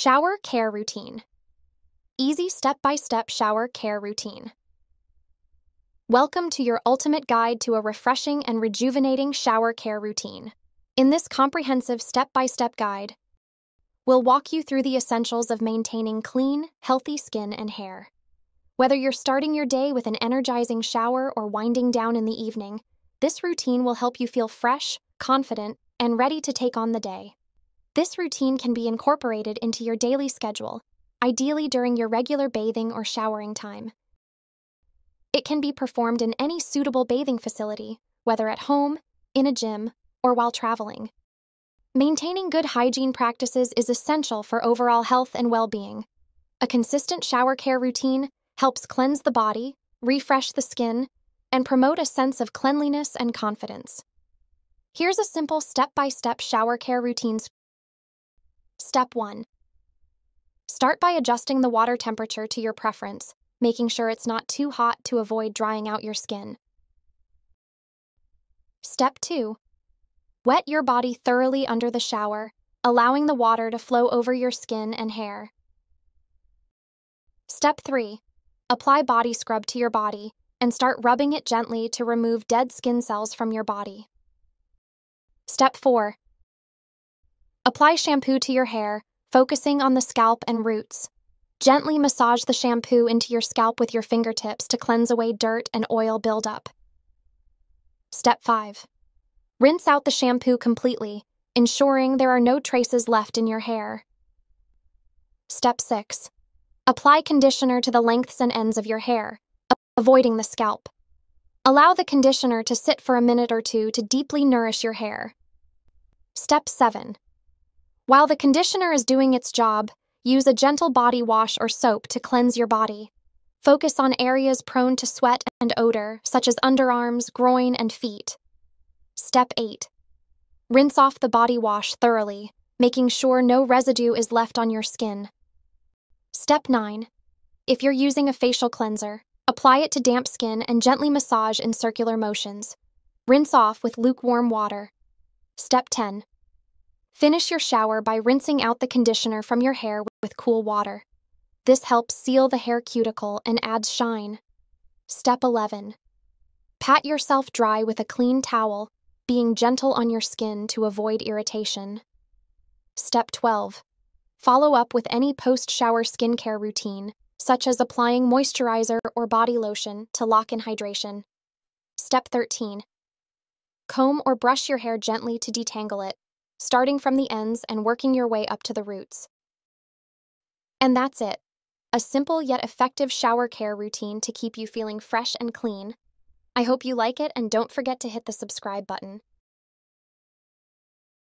Shower care routine. Easy step-by-step shower care routine. Welcome to your ultimate guide to a refreshing and rejuvenating shower care routine. In this comprehensive step-by-step guide, we'll walk you through the essentials of maintaining clean, healthy skin and hair. Whether you're starting your day with an energizing shower or winding down in the evening, this routine will help you feel fresh, confident, and ready to take on the day. This routine can be incorporated into your daily schedule, ideally during your regular bathing or showering time. It can be performed in any suitable bathing facility, whether at home, in a gym, or while traveling. Maintaining good hygiene practices is essential for overall health and well-being. A consistent shower care routine helps cleanse the body, refresh the skin, and promote a sense of cleanliness and confidence. Here's a simple step-by-step shower care routine. Step 1. Start by adjusting the water temperature to your preference, making sure it's not too hot to avoid drying out your skin. Step 2. Wet your body thoroughly under the shower, allowing the water to flow over your skin and hair. Step 3. Apply body scrub to your body and start rubbing it gently to remove dead skin cells from your body. Step 4. Apply shampoo to your hair, focusing on the scalp and roots. Gently massage the shampoo into your scalp with your fingertips to cleanse away dirt and oil buildup. Step 5. Rinse out the shampoo completely, ensuring there are no traces left in your hair. Step 6. Apply conditioner to the lengths and ends of your hair, avoiding the scalp. Allow the conditioner to sit for a minute or two to deeply nourish your hair. Step 7. While the conditioner is doing its job, use a gentle body wash or soap to cleanse your body. Focus on areas prone to sweat and odor, such as underarms, groin, and feet. Step 8. Rinse off the body wash thoroughly, making sure no residue is left on your skin. Step 9. If you're using a facial cleanser, apply it to damp skin and gently massage in circular motions. Rinse off with lukewarm water. Step 10. Finish your shower by rinsing out the conditioner from your hair with cool water. This helps seal the hair cuticle and adds shine. Step 11. Pat yourself dry with a clean towel, being gentle on your skin to avoid irritation. Step 12. Follow up with any post-shower skincare routine, such as applying moisturizer or body lotion to lock in hydration. Step 13. Comb or brush your hair gently to detangle it, starting from the ends and working your way up to the roots. And that's it. A simple yet effective shower care routine to keep you feeling fresh and clean. I hope you like it, and don't forget to hit the subscribe button.